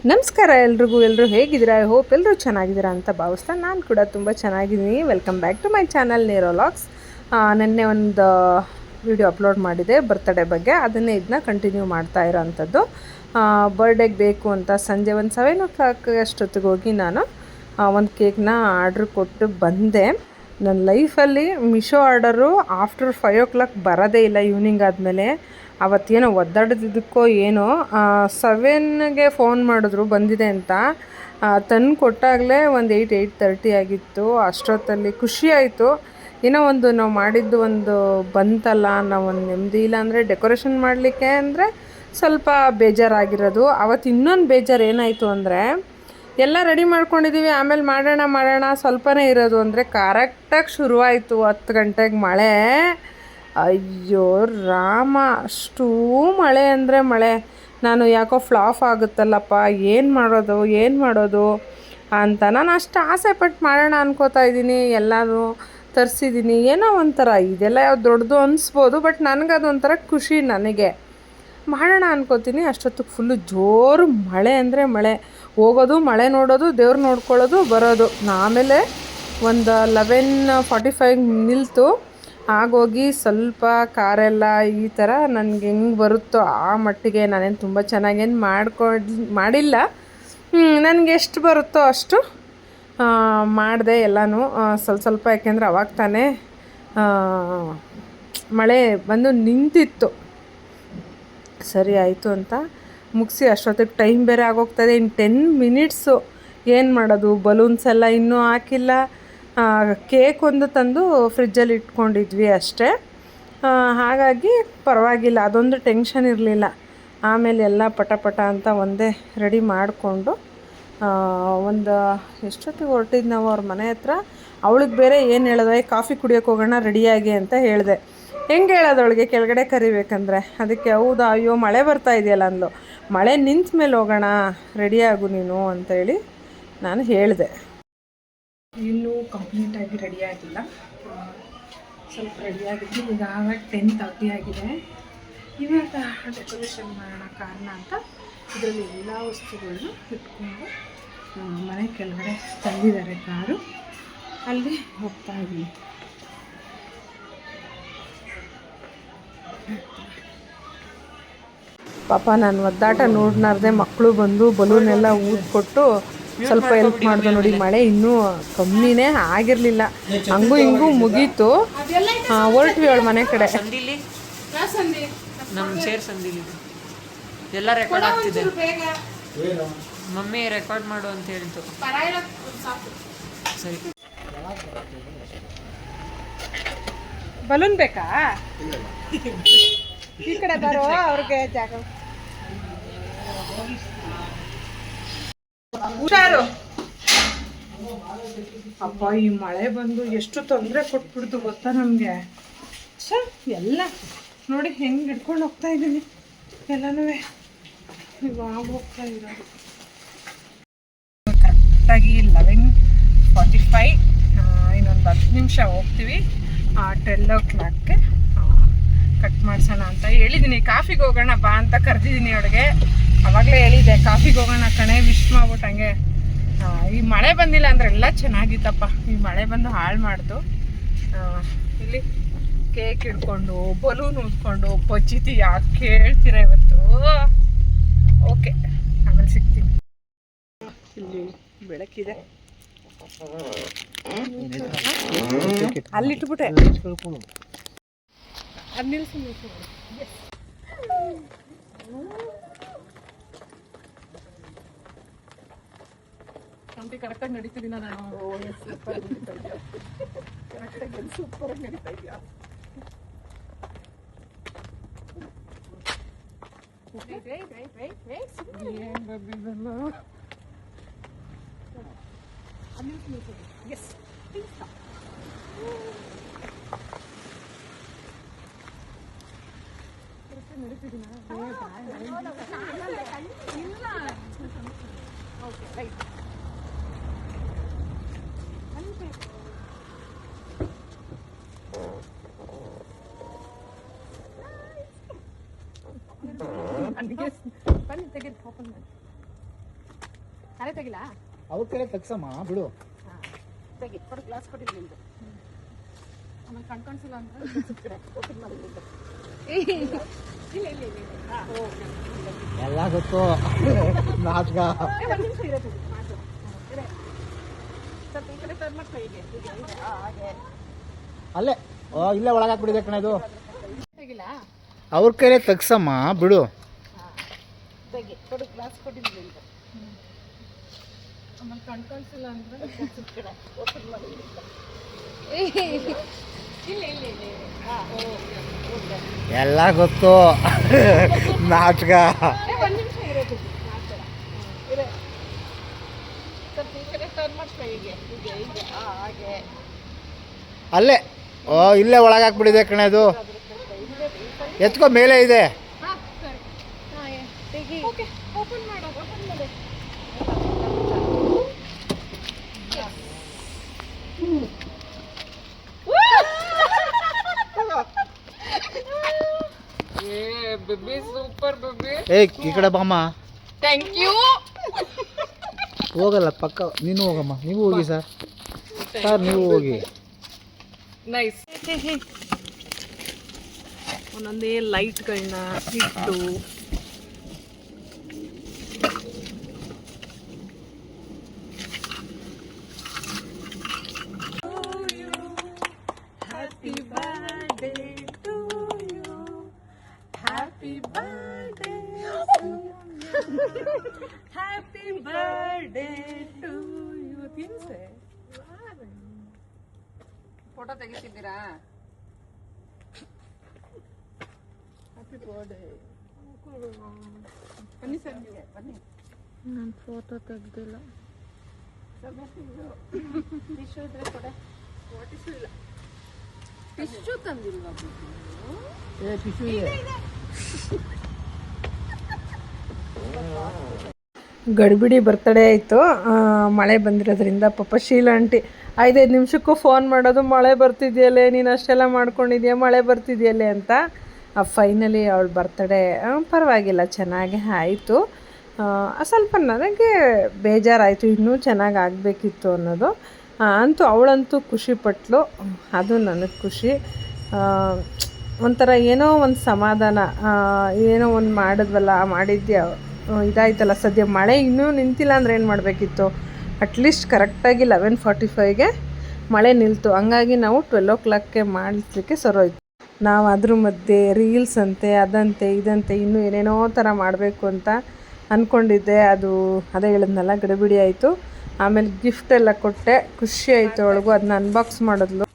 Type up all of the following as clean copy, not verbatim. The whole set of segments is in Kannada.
ನಮಸ್ಕಾರ ಎಲ್ರಿಗೂ. ಎಲ್ಲರೂ ಹೇಗಿದ್ದೀರಾ? ಐ ಹೋಪ್ ಎಲ್ಲರೂ ಚೆನ್ನಾಗಿದ್ದೀರಾ ಅಂತ ಭಾವಿಸ್ತಾ ನಾನು ಕೂಡ ತುಂಬ ಚೆನ್ನಾಗಿದ್ದೀನಿ. Welcome back to my channel Nero logs. ನೆನ್ನೆ ಒಂದು ವಿಡಿಯೋ ಅಪ್ಲೋಡ್ ಮಾಡಿದೆ ಬರ್ತ್ಡೇ ಬಗ್ಗೆ, ಅದನ್ನೇ ಇದನ್ನ ಕಂಟಿನ್ಯೂ ಮಾಡ್ತಾ ಇರೋ ಅಂಥದ್ದು. ಬರ್ಡೇಗೆ ಬೇಕು ಅಂತ ಸಂಜೆ ಒಂದು 7 ಅಷ್ಟೊತ್ತಿಗೆ ಹೋಗಿ ನಾನು ಒಂದು ಕೇಕ್ನ ಆರ್ಡ್ರ್ ಕೊಟ್ಟು ಬಂದೆ. ನನ್ನ ಲೈಫಲ್ಲಿ ಮಿಶೋ ಆರ್ಡರು ಆಫ್ಟರ್ 5 ಬರೋದೇ ಇಲ್ಲ. ಈವ್ನಿಂಗ್ ಆದಮೇಲೆ ಅವತ್ತೇನೋ ಒದ್ದಾಡಿದ್ದಕ್ಕೋ ಏನೋ 7ಗೆ ಫೋನ್ ಮಾಡಿದ್ರು ಬಂದಿದೆ ಅಂತ. ತಂದು ಕೊಟ್ಟಾಗಲೇ ಒಂದು 8:30 ಆಗಿತ್ತು. ಅಷ್ಟೊತ್ತಲ್ಲಿ ಖುಷಿ ಆಯಿತು, ಏನೋ ಒಂದು ನಾವು ಮಾಡಿದ್ದು ಒಂದು ಬಂತಲ್ಲ, ನಾವು ಒಂದು ನೆಮ್ಮದಿ. ಇಲ್ಲ ಅಂದರೆ ಡೆಕೋರೇಷನ್ ಮಾಡಲಿಕ್ಕೆ ಅಂದರೆ ಸ್ವಲ್ಪ ಬೇಜಾರಾಗಿರೋದು. ಅವತ್ತು ಇನ್ನೊಂದು ಬೇಜಾರು ಏನಾಯಿತು ಅಂದರೆ, ಎಲ್ಲ ರೆಡಿ ಮಾಡ್ಕೊಂಡಿದ್ದೀವಿ, ಆಮೇಲೆ ಮಾಡೋಣ ಸ್ವಲ್ಪನೇ ಇರೋದು ಅಂದರೆ ಕರೆಕ್ಟಾಗಿ ಶುರುವಾಯಿತು 10 ಗಂಟೆಗೆ ಮಳೆ. ಅಯ್ಯೋ ರಾಮ, ಅಷ್ಟೂ ಮಳೆ ಅಂದರೆ ಮಳೆ. ನಾನು ಯಾಕೋ ಫ್ಲಾಪ್ ಆಗುತ್ತಲ್ಲಪ್ಪ, ಏನು ಮಾಡೋದು ಅಂತ ನಾನು ಅಷ್ಟು ಆಸೆ ಪಟ್ಟು ಮಾಡೋಣ ಅನ್ಕೋತಾ ಇದ್ದೀನಿ. ಎಲ್ಲನೂ ತರಿಸಿದ್ದೀನಿ. ಏನೋ ಒಂಥರ ಇದೆಲ್ಲ ಯಾವ್ದು ದೊಡ್ಡದು ಅನಿಸ್ಬೋದು, ಬಟ್ ನನಗದೊಂಥರ ಖುಷಿ. ನನಗೆ ಮಾಡೋಣ ಅನ್ಕೋತೀನಿ. ಅಷ್ಟೊತ್ತಿಗೆ ಫುಲ್ಲು ಜೋರು ಮಳೆ ಅಂದರೆ ಮಳೆ. ಹೋಗೋದು, ಮಳೆ ನೋಡೋದು, ದೇವ್ರು ನೋಡ್ಕೊಳ್ಳೋದು, ಬರೋದು. ಆಮೇಲೆ ಒಂದು 11:45 ನಿಲ್ತು. ಆಗೋಗಿ ಸ್ವಲ್ಪ ಕಾರೆಲ್ಲ ಈ ಥರ ನನಗೆ ಹೆಂಗೆ ಬರುತ್ತೋ ಆ ಮಟ್ಟಿಗೆ, ನಾನೇನು ತುಂಬ ಚೆನ್ನಾಗೇನು ಮಾಡಿಲ್ಲ. ನನಗೆ ಎಷ್ಟು ಬರುತ್ತೋ ಅಷ್ಟು ಮಾಡಿದೆ ಎಲ್ಲನೂ ಸ್ವಲ್ಪ. ಯಾಕೆಂದರೆ ಅವಾಗ ತಾನೇ ಮಳೆ ಬಂದು ನಿಂತಿತ್ತು. ಸರಿ ಆಯಿತು ಅಂತ ಮುಗಿಸಿ ಅಷ್ಟೊತ್ತಿಗೆ ಟೈಮ್ ಬೇರೆ ಆಗೋಗ್ತದೆ. ಇನ್ನು 10 ಮಿನಿಟ್ಸು. ಏನು ಮಾಡೋದು? ಬಲೂನ್ಸ್ ಎಲ್ಲ ಇನ್ನೂ ಹಾಕಿಲ್ಲ. ಕೇಕ್ ಒಂದು ತಂದು ಫ್ರಿಜ್ಜಲ್ಲಿ ಇಟ್ಕೊಂಡಿದ್ವಿ ಅಷ್ಟೇ. ಹಾಗಾಗಿ ಪರವಾಗಿಲ್ಲ, ಅದೊಂದು ಟೆನ್ಷನ್ ಇರಲಿಲ್ಲ. ಆಮೇಲೆ ಎಲ್ಲ ಪಟ ಅಂತ ಒಂದೇ ರೆಡಿ ಮಾಡಿಕೊಂಡು ಒಂದು ಎಷ್ಟೊತ್ತಿಗೆ ಹೊರಟಿದ್ದು ನಾವು ಅವ್ರ ಮನೆ ಹತ್ರ. ಅವಳಿಗೆ ಬೇರೆ ಏನು ಹೇಳಿದೆ, ಕಾಫಿ ಕುಡಿಯೋಕೆ ಹೋಗೋಣ ರೆಡಿಯಾಗಿ ಅಂತ ಹೇಳಿದೆ. ಹೆಂಗೆ ಹೇಳೋದು ಅವಳಿಗೆ ಕೆಳಗಡೆ ಕರಿಬೇಕಂದ್ರೆ? ಅದಕ್ಕೆ ಹೌದಾ, ಅಯ್ಯೋ ಮಳೆ ಬರ್ತಾ ಇದೆಯಲ್ಲ ಅಂದ್ಲು. ಮಳೆ ನಿಂತ ಮೇಲೆ ಹೋಗೋಣ, ರೆಡಿಯಾಗು ನೀನು ಅಂತೇಳಿ ನಾನು ಹೇಳಿದೆ. ಇನ್ನೂ ಕಂಪ್ಲೀಟಾಗಿ ರೆಡಿಯಾಗಿಲ್ಲ, ಸ್ವಲ್ಪ ರೆಡಿಯಾಗಿದ್ದು. ಈಗ 10:30 ಆಗಿದೆ. ಇವಾಗ ಡೆಕೋರೇಷನ್ ಮಾಡೋಣ ಕಾರಣ ಅಂತ ಇದರಲ್ಲಿ ಎಲ್ಲ ವಸ್ತುಗಳನ್ನ ಇಟ್ಕೊಂಡು ಮನೆ ಕೆಳಗಡೆ ತಂದಿದ್ದಾರೆ ಕಾರು. ಅಲ್ಲಿ ಹೋಗ್ತಾ ಇದ್ದೀನಿ. ಪಾಪ ನಾನು ಒದ್ದಾಟ ನೋಡ್ನಾರ್ದೆ ಮಕ್ಕಳು ಬಂದು ಬಲೂನೆಲ್ಲ ಊದ್ಕೊಟ್ಟು ಸ್ವಲ್ಪ ಹೆಲ್ಪ್ ಮಾಡ್ದೆ ನೋಡಿ. ಮಳೆ ಇನ್ನೂ ಕಮ್ಮಿನೇ ಆಗಿರಲಿಲ್ಲ, ಹಂಗೂ ಹಿಂಗೂ ಮುಗೀತು. ಹೊರಟ್ವಿ ಅವಳ ಮನೆ ಕಡೆ. ನಮ್ಮ ಚೇರ್ ಸಂದಿಲಿ ಎಲ್ಲ ರೆಕಾರ್ಡ್ ಆಗ್ತಿದೆ. ಮಮ್ಮಿ ರೆಕಾರ್ಡ್ ಮಾಡು ಅಂತ ಹೇಳ್ತು. ಸರಿ, ಬಲೂನ್ ಬೇಕಾ? ಈ ಕಡೆ ಬರೋ, ಅವ್ರಿಗೆ ಜಾಗ ಹುಷಾರು. ಅಪ್ಪ, ಈ ಮಳೆ ಬಂದು ಎಷ್ಟು ತೊಂದರೆ ಕೊಟ್ಬಿಡ್ತು ಗೊತ್ತಾ ನಮಗೆ. ಎಲ್ಲ ನೋಡಿ ಹೆಂಗೆ ಹಿಡ್ಕೊಂಡು ಹೋಗ್ತಾ ಇದ್ದೀನಿ. ಎಲ್ಲನೂ ಇವಾಗ ಹೋಗ್ತಾ ಇರೋದು. ಕರೆಕ್ಟಾಗಿ 11:45, ಇನ್ನೊಂದು 10 ನಿಮಿಷ ಹೋಗ್ತೀವಿ. 12 ಕಟ್ ಮಾಡಿಸೋಣ ಅಂತ ಹೇಳಿದ್ದೀನಿ. ಕಾಫಿಗೆ ಹೋಗೋಣ ಬಾ ಅಂತ ಕರೆದಿದ್ದೀನಿ ಅವಳಿಗೆ. ಅವಾಗಲೇ ಹೇಳಿದ್ದೆ ಕಾಫಿಗೆ ಹೋಗೋಣ ಕಣೆ, ವಿಶ್ ಮಾಡ್ಬಿಟ್ಟು. ಹಂಗೆ ಈ ಮಳೆ ಬಂದಿಲ್ಲ ಅಂದರೆ ಎಲ್ಲ ಚೆನ್ನಾಗಿತ್ತಪ್ಪ. ಈ ಮಳೆ ಬಂದು ಹಾಳು ಮಾಡ್ದು. ಇಲ್ಲಿ ಕೇಕ್ ಇಟ್ಕೊಂಡು ಬಲೂನ್ ಊದ್ಕೊಂಡು ಪಚ್ಚಿತಿ ಯಾಕೆ ಕೇಳ್ತೀರ ಇವತ್ತು? ಓಕೆ, ಆಮೇಲೆ ಸಿಗ್ತೀನಿ. ಇಲ್ಲಿ ಬೆಳಕಿದೆ, ಅಲ್ಲಿಟ್ಬಿಟ್ಟೆ. ಅದು ನಿಲ್ಸಿ ಕರೆಕ್ಟಾಗಿ ನಡೀತಿದ್ದೀನ ನಾನು. ಕರೆಕ್ಟಾಗಿ ಸೂಪರಾಗಿ ನಡೀತಾ ಇದೆಯಾ? ನಡೀತಿದ್ದೀನ? Okay, right. ಬನ್ನಿ ತೆಗೆದು ಓಪನ್ ಮಾಡಿ. ಅರೆ ತೆಗಿಲಾ ಅವ್ರ ಕಡೆ ತಗ್ಸಮ್ಮ ಬಿಡು. ತೆಗಿ ಕೊಡು ಗ್ಲಾಸ್ ಕೊಟ್ಟಿದ್ದೀನಿ ನಿಂದು ಆಮೇಲೆ ಕಣ್ಕಾಣಿಸಿಲ್ಲ ಅಂದ್ರೆ ಓಪನ್ ಮಾಡಿ ಇಲ್ಲ ಇಲ್ಲ ಇಲ್ಲ ಇಲ್ಲ ಎಲ್ಲ ಗೊತ್ತು ನಾಟಕ. ಒಂದು ನಿಮಿಷ ಇರುತ್ತೆ ಮಾತು ಇದೆ ಸ್ವಲ್ಪ ಈ ಕಡೆ ಟರ್ನ್ ಮಾಡ್ಕೊ ಹೀಗೆ ಹಾಗೆ ಅಲ್ಲೇ ಇಲ್ಲೇ ಒಳಗಾಕ್ಬಿಟ್ಟಿದೆ ಕಣ ಇದು. ತೆಗಿಲ್ಲ ಅವ್ರ ಕೈಲೇ ತಗ್ಸಮ್ಮ ಬಿಡು. ತೆಗಿ ಕೊಡು ಗ್ಲಾಸ್ ಕೊಟ್ಟಿದ್ದೀನಿ ನಿಂದು ಆಮೇಲೆ ಕಣ್ಕಾಣಿಸಿಲ್ಲ ಅಂದ್ರೆ ಕಡೆ ಓಪನ್ ಮಾಡಿ ಇಲ್ಲ ಇಲ್ಲ ಇಲ್ಲ ಎಲ್ಲ ಗೊತ್ತು ನಾಟಕ. ಒಂದು ನಿಮಿಷ ಇರೋದು ಮಾತಾಡ ಇದೆ ಸ್ವಲ್ಪ ಈ ಕಡೆ ಟರ್ನ್ ಮಾಡ್ಕೊ ಹೀಗೆ ಹೀಗೆ ಹೀಗೆ ಹಾಗೆ ಅಲ್ಲೇ ಇಲ್ಲೇ ಒಳಗಾಕ್ಬಿಟ್ಟಿದೆ ಕಣ ಇದು. ಎತ್ಕೊ ಮೇಲೆ ಇದೆ. ಹಾಂ ಸರಿ ಹಾಂ ತೆಗಿ ಓಕೆ ಓಪನ್ ಮಾಡು ಓಪನ್ ಮಾಡು ಬೇಬಿ ಸೂಪರ್ ಬೇಬಿ. ಈ ಕಡೆ ಬಾಮ್ಮ. ಥ್ಯಾಂಕ್ ಯು ಹೋಗಲ್ಲ ಪಕ್ಕ ನೀನು ಹೋಗಮ್ಮ. ನೀವು ಹೋಗಿ ಸರ್ ನೀವು ಹೋಗಿ. ನೈಸ್. ಒಂದೊಂದೇ ಲೈಟ್ಗಳನ್ನ ಇಟ್ಟು happy birthday to you happy birthday happy birthday to you ತಿನ್ಸೆ ಫೋಟೋ ತೆಗಿತಿದ್ದೀರಾ? ಹ್ಯಾಪಿ ಬರ್ಡೇ ಬನ್ನಿ ಸರ್ ನೀವು ಬನ್ನಿ. ನಾನು ಫೋಟೋ ತೆಗ್ದಿಲ್ಲ. ಟಿಶ್ಯೂ ಇದ್ರೆ ಕೊಡೆ. ಟಿಶ್ಯೂ ಇಲ್ಲ. ಟಿಶ್ಯೂ ತಂದಿಲ್ವಾ? ಟಿಶ್ಯೂ ಇದೆ. ಗಡಿಬಿಡಿ ಬರ್ತಡೇ ಆಯಿತು. ಮಳೆ ಬಂದಿರೋದ್ರಿಂದ ಪಾಪ ಶೀಲಾ ಆಂಟಿ 5 ನಿಮಿಷಕ್ಕೂ ಫೋನ್ ಮಾಡೋದು, ಮಳೆ ಬರ್ತಿದೆಯಲ್ಲೇ ನೀನು ಅಷ್ಟೆಲ್ಲ ಮಾಡ್ಕೊಂಡಿದ್ಯಾ, ಮಳೆ ಬರ್ತಿದೆಯಲ್ಲೇ ಅಂತ. ಫೈನಲಿ ಅವಳ ಬರ್ತಡೇ ಪರವಾಗಿಲ್ಲ ಚೆನ್ನಾಗಿ ಆಯಿತು. ಸ್ವಲ್ಪ ನನಗೆ ಬೇಜಾರಾಯಿತು, ಇನ್ನೂ ಚೆನ್ನಾಗಿ ಆಗಬೇಕಿತ್ತು ಅನ್ನೋದು. ಅಂತೂ ಅವಳಂತೂ ಖುಷಿಪಟ್ಲು, ಅದು ನನಗೆ ಖುಷಿ. ಒಂಥರ ಏನೋ ಒಂದು ಸಮಾಧಾನ, ಏನೋ ಒಂದು ಮಾಡಿದ್ವಲ್ಲ, ಮಾಡಿದ್ಯಾ ಇದಾಯ್ತಲ್ಲ. ಸದ್ಯ ಮಳೆ ಇನ್ನೂ ನಿಂತಿಲ್ಲ ಅಂದರೆ ಏನು ಮಾಡಬೇಕಿತ್ತು? ಅಟ್ಲೀಸ್ಟ್ ಕರೆಕ್ಟಾಗಿ 11:45ಗೆ ಮಳೆ ನಿಲ್ತು. ಹಂಗಾಗಿ ನಾವು 12 o'clockಗೆ ಮಾಡಿಸ್ಲಿಕ್ಕೆ ಸರೋಯ್ತು. ನಾವು ಅದ್ರ ಮಧ್ಯೆ ರೀಲ್ಸ್ ಅಂತೆ ಅದಂತೆ ಇದಂತೆ ಇನ್ನೂ ಏನೇನೋ ಥರ ಮಾಡಬೇಕು ಅಂತ ಅಂದ್ಕೊಂಡಿದ್ದೆ. ಅದೇ ಹೇಳಿದ್ನಲ್ಲ, ಗಡಿಬಿಡಿ ಆಯಿತು. ಆಮೇಲೆ ಗಿಫ್ಟ್ ಎಲ್ಲ ಕೊಟ್ಟೆ, ಖುಷಿ ಆಯಿತು ಅವಳಿಗೂ. ಅದನ್ನ ಅನ್ಬಾಕ್ಸ್ ಮಾಡಿದ್ಲು.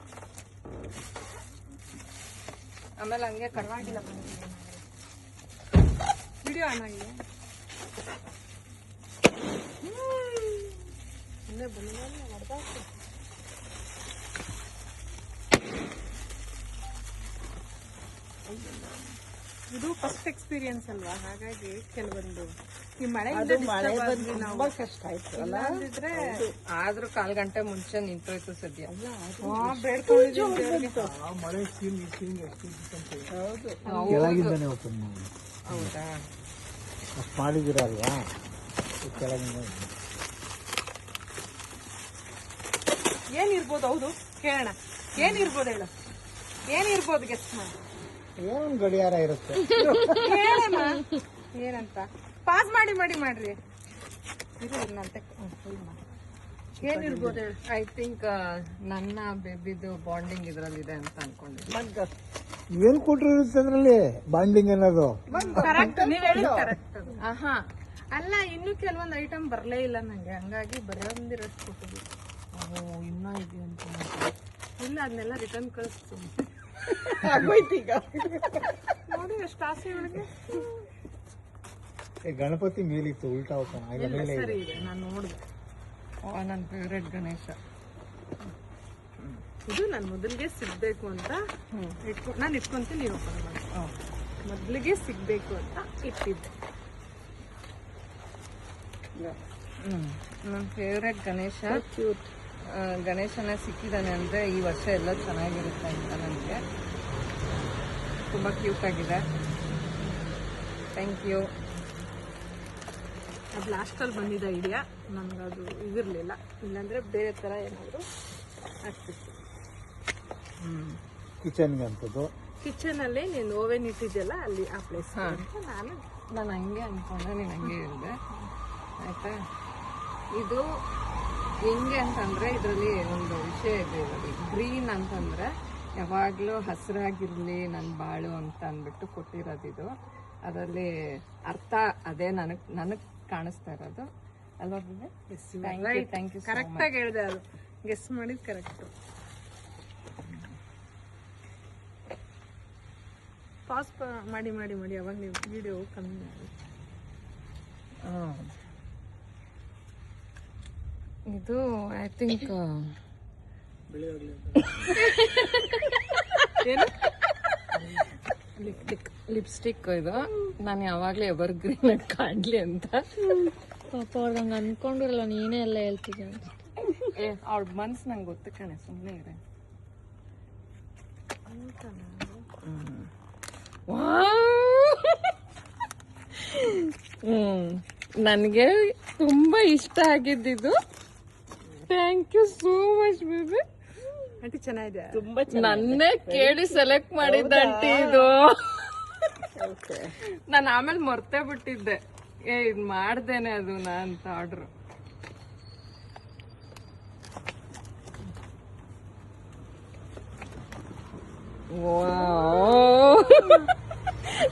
ಆಮೇಲೆ ಹಂಗೆ ಕರವಾಗಿಲ್ಲ ವಿಡಿಯೋ ಆನ್ ಆಗಿದೆ. ಇದು ಫಸ್ಟ್ ಎಕ್ಸ್ಪೀರಿಯನ್ಸ್ ಅಲ್ವಾ, ಹಾಗಾಗಿ ಕೆಲವೊಂದು ಈ ಮಳೆ ತುಂಬಾ ಕಷ್ಟ ಆಯ್ತು ಅಲ್ಲ. ಅಂದಿದ್ರೆ ಆದ್ರೂ 1/4 ಗಂಟೆ ಮುಂಚೆ ನಿಂತೋಯ್ತು ಸದ್ಯ. ಕೆಳಗಿಂದಾನೆ ಓಪನ್ ಮಾಡಿ. ಹೌದಾ? ಅಷ್ಟು ಮಾಡಿದಿರಲ್ವಾ ಕೆಳಗಿಂದ. ಏನಿರ್ಬೋದು? ಹೌದು ಕೇಳೋಣ, ಏನಿರ್ಬೋದು ಹೇಳು, ಏನಿರ್ಬೋದು ಗೆಸ್ಟ್ ಮಾಡಿ. ಏನೊಂದು ಗಡಿಯಾರ ಇರುತ್ತೆ. ಏನಂತ ಪಾಸ್ ಮಾಡಿ ಮಾಡ್ರಿ. ಏನಿರ್ಬೋದು ಹೇಳು. ಐ ಥಿಂಕ್ ನನ್ನ ಬೇಬಿದು ಬಾಂಡಿಂಗ್ ಇದ್ರಲ್ಲಿದೆ ಅಂತ ಅನ್ಕೊಂಡಿದ್ದೆ. ಏನ್ ಕೊಟ್ಟಿರುತ್ತೆ ಅದ್ರಲ್ಲಿ ಬಾಂಡಿಂಗ್ ಅನ್ನೋದು? ಕರೆಕ್ಟ್, ನೀವ್ ಹೇಳಿ ಕರೆಕ್ಟ್. ಆಹಾ ಅಲ್ಲ, ಇನ್ನು ಕೆಲವೊಂದು ಐಟಮ್ ಬರಲೇ ಇಲ್ಲ ನಂಗೆ, ಹಂಗಾಗಿ ಬರೆಯೊಂದಿರಷ್ಟು ಕೊಟ್ಟಿದ್ವಿ. ಇನ್ನೂ ಇದೆ ಅಂತ ಇಲ್ಲ, ಅದನ್ನೆಲ್ಲ ರಿಟರ್ನ್ ಕಳಿಸ್ತೀನಿ. ಈಗ ನೋಡಿ ಎಷ್ಟು ಆಸೆ ಒಳಗೆ. ಗಣಪತಿ ಮೇಲಿತ್ತು, ಉಲ್ಟಾ ಹೋಗ್ತಾನೆ. ಸರಿ ಇದೆ, ನಾನು ನೋಡಿದೆ. ನನ್ನ ಫೇವ್ರೆಟ್ ಗಣೇಶ ಇದು ನಾನು ಮೊದಲಿಗೆ ಸಿಗ್ಬೇಕು ಅಂತ ನಾನು ಇಟ್ಕೊಂತೀನಿ. ನೀವು ಓಪನ್ ಮಾಡಿ. ಮೊದಲಿಗೆ ಸಿಗ್ಬೇಕು ಅಂತ ಇಟ್ಟಿದ್ದೆ. ನನ್ನ ಫೇವ್ರೆಟ್ ಗಣೇಶ. ಗಣೇಶನ ಸಿಕ್ಕಿದ್ದಾನೆ ಅಂದರೆ ಈ ವರ್ಷ ಎಲ್ಲ ಚೆನ್ನಾಗಿರುತ್ತೆ ಅಂತ ನನಗೆ. ತುಂಬ ಕ್ಯೂಟ್ ಆಗಿದೆ. Thank you. ಅದು ಲಾಸ್ಟಲ್ಲಿ ಬಂದಿದ್ದ ಐಡಿಯಾ, ನನಗದು ಇದಿರಲಿಲ್ಲ, ಇಲ್ಲಾಂದರೆ ಬೇರೆ ಥರ ಏನಾದರೂ ಆಗ್ತಿತ್ತು. ಕಿಚನ್ಗೆ ಅಂತದ್ದು ಕಿಚನಲ್ಲಿ ನೀನು ಓವೆನ್ ಇಟ್ಟಿದ್ದೆಲ್ಲ ಅಲ್ಲಿ ಆ ಪ್ಲೇಸ್ ಅಂತ ನಾನು ಹಂಗೆ ಅಂದ್ಕೊಂಡೆ, ನೀನು ಹಂಗೆ ಹೇಳಿದೆ ಆಯಿತಾ. ಇದು ಹೆಂಗೆ ಅಂತಂದರೆ ಇದರಲ್ಲಿ ಒಂದು ವಿಷಯ ಇದೆ, ಇದರಲ್ಲಿ ಗ್ರೀನ್ ಅಂತಂದರೆ ಯಾವಾಗಲೂ ಹಸಿರಾಗಿರಲಿ ನನ್ನ ಬಾಳು ಅಂತ ಅಂದ್ಬಿಟ್ಟು ಕೊಟ್ಟಿರೋದಿದು. ಅದರಲ್ಲಿ ಅರ್ಥ ಅದೇ ನನಗೆ ಕಾಣಿಸ್ತಾ ಇರೋದು ಅಲ್ವಾ? Thank you. ಕರೆಕ್ಟಾಗಿ ಹೇಳಿದೆ, ಅದು ಗೆಸ್ ಮಾಡಿದ್ದು ಕರೆಕ್ಟು. ಪಾಸ್ ಮಾಡಿ ಮಾಡಿ ಮಾಡಿ ಅವಾಗ ನೀವು ವಿಡಿಯೋ ಕಮ್ಮಿ ಆಗುತ್ತೆ. ಇದು ಐ ಥಿಂಕ್ ಏನು ಲಿಪ್ಸ್ಟಿಕ್ ಇದು. ನಾನು ಯಾವಾಗಲೂ ಎವರ್ ಗ್ರೀನ್ ಕಾಣಲಿ ಅಂತ. ಪಾಪ ಅವ್ರು ಹಂಗೆ ಅನ್ಕೊಂಡಿರಲ್ಲ, ನೀನೇ ಎಲ್ಲ ಹೇಳ್ತಿದ್ದೆ ಅನ್ಸುತ್ತೆ. ಅವ್ಳ ಮನ್ಸು ನಂಗೆ ಗೊತ್ತು ಕಣೆ, ಸುಮ್ಮನೆ ಇದೆ. ನನಗೆ ತುಂಬ ಇಷ್ಟ ಆಗಿದ್ದಿದ್ದು. Thank you so much baby. Aunty ಚೆನ್ನಾಗಿದೆ, ನನ್ನೇ ಕೇಳಿ ಸೆಲೆಕ್ಟ್ ಮಾಡಿದ್ದ ಆಂಟಿ ಇದು. ನಾನು ಆಮೇಲೆ ಮರ್ತೇ ಬಿಟ್ಟಿದ್ದೆ, ಇದು ಮಾಡ್ದೇನೆ ಅದು ನಾ ಅಂತ ಆರ್ಡ್ರು.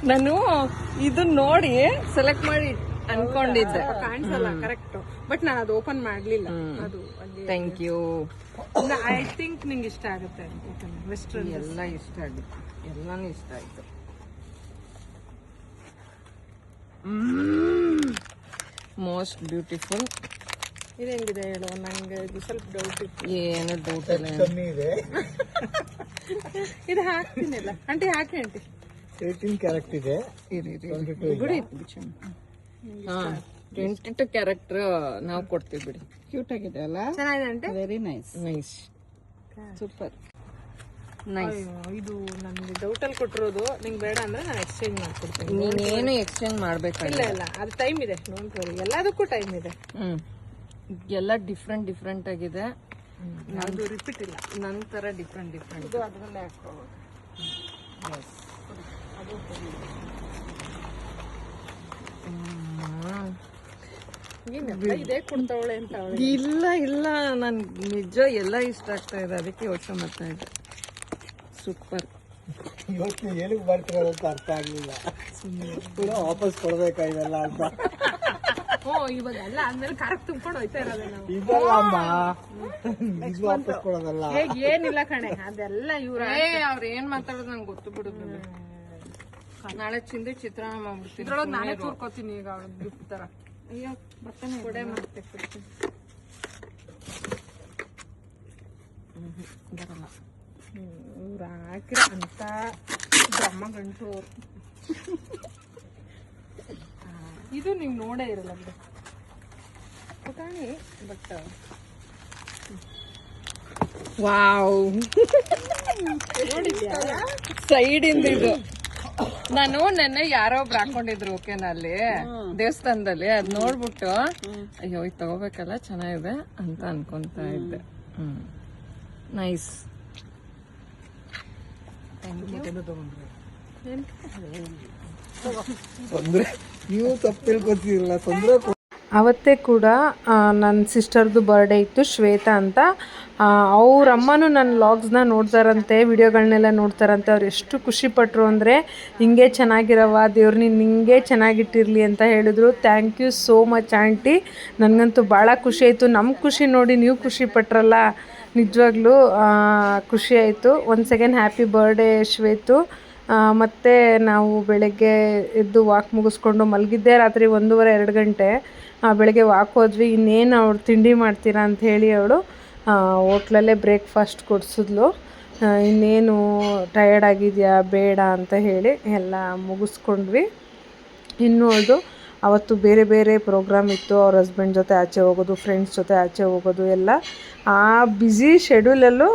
ನಾನು ಇದು ನೋಡಿ ಸೆಲೆಕ್ಟ್ ಮಾಡಿ ಅನ್ಕೊಂಡಿದ್ದೆ. ಕಾಣಿಸಲ್ಲ ಕರೆಕ್ಟ್, ಬಟ್ ನಾನು ಅದು ಓಪನ್ ಮಾಡ್ಲಿಲ್ಲ. ಅದು ಥ್ಯಾಂಕ್ ಯು. ಐ ಥಿಂಕ್ ನಿಂಗೆ ಇಷ್ಟ ಆಗುತ್ತೆ. ವೆಸ್ಟರ್ನ್ ಎಲ್ಲ ಇಷ್ಟ ಆಗುತ್ತೆ, ಎಲ್ಲಾನು ಇಷ್ಟ ಆಯ್ತು. Most beautiful. ಇದು ಹೆಂಗಿದೆ ಹೇಳು, ನಂಗೆ ಇದು ಸ್ವಲ್ಪ ಡೌಟ್ ಇತ್ತು. ಏನು ಡೌಟ್ ಇಲ್ಲ. ಕಮ್ಮಿ ಇದೆ. ಇದು ಹಾಕ್ತೀನಿಲ್ಲ ಆಂಟಿ, ಹಾಕಿ ಆಂಟಿ. 18 ಕ್ಯಾರೆಕ್ಟ್ ಇದೆ. ಬಿಡಿ ಹಾ, 22 ಕ್ಯಾರೆಕ್ಟರ್ ನಾವು ಕೊಡ್ತೀವಿ ಬಿಡಿ. ಕ್ಯೂಟ್ ಆಗಿದೆ ಅಲ್ಲ? ಚೆನ್ನಾಗಿದೆ aunty, very nice. Nice, super nice. ಇದು ನನಗೆ ಡೌಟಲ್ಲಿ ಕೊಟ್ಟಿರೋದು. ನಿಂಗೆ ಬೇಡ ಅಂದ್ರೆ ನಾನು ಎಕ್ಸ್ಚೇಂಜ್ ಮಾಡ್ಕೊಡ್ತೀನಿ. ನೀನೇನು ಎಕ್ಸ್ಚೇಂಜ್ ಇಲ್ಲ ಮಾಡ್ಬೇಕಲ್ಲ. ಇಲ್ಲ, ಅದು ಟೈಮ್ ಇದೆ, ಡೋಂಟ್ ವರಿ, ಎಲ್ಲದಕ್ಕೂ ಟೈಮ್ ಇದೆ. ಎಲ್ಲ ಡಿಫ್ರೆಂಟ್ ಆಗಿದೆ. ಯಾವುದು ರಿಪೀಟ್ ಇಲ್ಲ. ನನ್ನ ಥರ ಡಿಫ್ರೆಂಟ್. ಇದು ಅದರಲ್ಲೇ ಹಾಕ್ಕೋಬೋದು. ಇದೇ ಕೊಡ್ತಾವಳೆ ಅಂತ ಅವಳು. ಇಲ್ಲ ನನ್ ನಿಜ ಎಲ್ಲ ಇಷ್ಟ ಆಗ್ತಾ ಇದೆ, ಅದಕ್ಕೆ ಯೋಚನೆ ಮಾಡ್ತಾ ಇದ್ದೆ. ಸೂಪರ್. ಇವತ್ತು ಏನಕ್ಕೆ ಬರ್ತಿರೋದಂತ ಅರ್ಥ ಆಗ್ಲಿಲ್ಲ. ಕೂಡ ವಾಪಸ್ ಕೊಡ್ಬೇಕಾಗಿಲ್ಲ ಅಂತ. ಇವಾಗ ಎಲ್ಲ ಆದ್ಮೇಲೆ ಕರೆಕ್ಟ್ ತುಂಬ್ಕೊಂಡು ಹೋಯ್ತಾ ಇರೋದೇ ನಾವು. ಇದಲ್ಲ ಅಮ್ಮ, ಇದು ವಾಪಸ್ ಕೊಡೋದಲ್ಲ. ಏನಿಲ್ಲ ಕಣೆ, ಅದೆಲ್ಲ ಇವ್ರ ಅವ್ರ ಏನ್ ಮಾತಾಡೋದು ನಂಗೆ ಗೊತ್ತು ಬಿಡುದು. ನಾಳೆ ಚಿತ್ರಾನ್ನ ಮಾಡ್ಬಿಡ್ತೀನಿ. ಇದ್ರೊಳಗೆ ನಾನೇ ತೋರ್ಕೋತೀನಿ ಈಗ ಅವ್ರ ಗಿಫ್ಟ್ ತರ. ಅಯ್ಯೋ ಬರ್ತಾನೆ ಕೊಡೆ ಮತ್ತೆ ಕೊಡ್ತೀನಿ. ಬರಲ್ಲ. ಇವ್ರು ಹಾಕಿರೋ ಅಂತ ಬ್ರಹ್ಮ ಗಂಟು. ಇದು ನೀವು ನೋಡೇ ಇರಲ್ಲ ಬಿಡು ಪುಟಾಣಿ, ಬಟ್ ವಾವ್, ನೋಡಿದ್ಯಾ ಸೈಡ್ ಇಂದ ಇದು. ನಾನು ನೆನ್ನೆ ಯಾರೋ ಒಬ್ರು ಹಾಕೊಂಡಿದ್ರು ಓಕೆನಾ ಅಲ್ಲಿ ದೇವಸ್ಥಾನದಲ್ಲಿ, ಅದ್ ನೋಡ್ಬಿಟ್ಟು ಅಯ್ಯೋ ಇದು ತಗೋಬೇಕಲ್ಲ ಚೆನ್ನಾಗಿದೆ ಅಂತ ಅನ್ಕೊಂತ ಇದ್ದೆ. ನೈಸ್. ತೊಂದ್ರೆ ನೀವು ತಪ್ಪು ತಿಳ್ಕೊತೀರಲ್ಲ, ತೊಂದ್ರೆ. ಅವತ್ತೇ ಕೂಡ ನನ್ನ ಸಿಸ್ಟರ್ದು ಬರ್ಡೇ ಇತ್ತು, ಶ್ವೇತಾ ಅಂತ. ಅವ್ರ ಅಮ್ಮನೂ ನನ್ನ ವ್ಲಾಗ್ಸ್ನ ನೋಡ್ತಾರಂತೆ, ವಿಡಿಯೋಗಳನ್ನೆಲ್ಲ ನೋಡ್ತಾರಂತೆ. ಅವ್ರು ಎಷ್ಟು ಖುಷಿಪಟ್ಟರು ಅಂದರೆ, ಹಿಂಗೆ ಚೆನ್ನಾಗಿರವ ದೇವ್ರು ನೀನು ಹಿಂಗೆ ಚೆನ್ನಾಗಿಟ್ಟಿರಲಿ ಅಂತ ಹೇಳಿದ್ರು. Thank you so much aunty, ನನಗಂತೂ ಭಾಳ ಖುಷಿ ಆಯಿತು. ನಮ್ಮ ಖುಷಿ ನೋಡಿ ನೀವು ಖುಷಿ ಪಟ್ರಲ್ಲ, ನಿಜವಾಗ್ಲೂ ಖುಷಿ ಆಯಿತು. Once again happy birthday Shwetu. ಮತ್ತು ನಾವು ಬೆಳಗ್ಗೆ ಎದ್ದು ವಾಕ್ ಮುಗಿಸ್ಕೊಂಡು ಮಲಗಿದ್ದೆ ರಾತ್ರಿ 1:30-2 ಗಂಟೆ. ಬೆಳಗ್ಗೆ ವಾಕ್ ಹೋದ್ವಿ. ಇನ್ನೇನು ಅವ್ರು ತಿಂಡಿ ಮಾಡ್ತೀರಾ ಅಂತ ಹೇಳಿ ಅವಳು ಹೋಟ್ಲಲ್ಲೇ ಬ್ರೇಕ್ಫಾಸ್ಟ್ ಕೊಡಿಸಿದ್ಲು. ಇನ್ನೇನು ಟಯರ್ಡ್ ಆಗಿದೆಯಾ ಬೇಡ ಅಂತ ಹೇಳಿ ಎಲ್ಲ ಮುಗಿಸ್ಕೊಂಡ್ವಿ. ಇನ್ನೂ ಅದು ಅವತ್ತು ಬೇರೆ ಬೇರೆ ಪ್ರೋಗ್ರಾಮ್ ಇತ್ತು. ಅವ್ರ ಹಸ್ಬೆಂಡ್ ಜೊತೆ ಆಚೆ ಹೋಗೋದು, ಫ್ರೆಂಡ್ಸ್ ಜೊತೆ ಆಚೆ ಹೋಗೋದು ಎಲ್ಲ. ಆ ಬ್ಯುಸಿ ಶೆಡ್ಯೂಲಲ್ಲೂ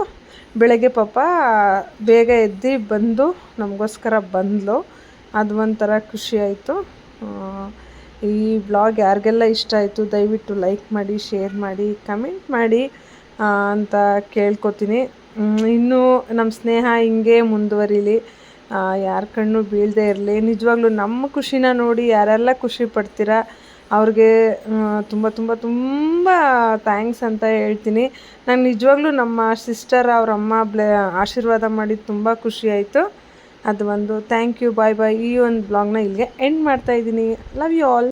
ಬೆಳಗ್ಗೆ ಪಾಪ ಬೇಗ ಎದ್ದು ಬಂದು ನಮಗೋಸ್ಕರ ಬಂದಳು. ಅದು ಒಂಥರ ಖುಷಿ ಆಯಿತು. ಈ ಬ್ಲಾಗ್ ಯಾರಿಗೆಲ್ಲ ಇಷ್ಟ ಆಯಿತು ದಯವಿಟ್ಟು ಲೈಕ್ ಮಾಡಿ, ಶೇರ್ ಮಾಡಿ, ಕಮೆಂಟ್ ಮಾಡಿ ಅಂತ ಕೇಳ್ಕೊತೀನಿ. ಇನ್ನೂ ನಮ್ಮ ಸ್ನೇಹ ಹಿಂಗೆ ಮುಂದುವರಿಲಿ, ಯಾರ ಕಣ್ಣು ಬೀಳದೇ ಇರಲಿ. ನಿಜವಾಗ್ಲೂ ನಮ್ಮ ಖುಷಿನ ನೋಡಿ ಯಾರೆಲ್ಲ ಖುಷಿ ಪಡ್ತೀರಾ ಅವ್ರಿಗೆ ತುಂಬ ತುಂಬ ತುಂಬ ಥ್ಯಾಂಕ್ಸ್ ಅಂತ ಹೇಳ್ತೀನಿ. ನಂಗೆ ನಿಜವಾಗ್ಲೂ ನಮ್ಮ ಸಿಸ್ಟರ್ ಅವ್ರ ಅಮ್ಮ ಆಶೀರ್ವಾದ ಮಾಡಿದ್ದು ತುಂಬ ಖುಷಿ ಆಯಿತು. ಅದು ಒಂದು ಥ್ಯಾಂಕ್ ಯು, ಬಾಯ್ ಬಾಯ್. ಈ ಒಂದು ಬ್ಲಾಗ್ನ ಇಲ್ಲಿಗೆ ಎಂಡ್ ಮಾಡ್ತಾಯಿದ್ದೀನಿ. Love you all.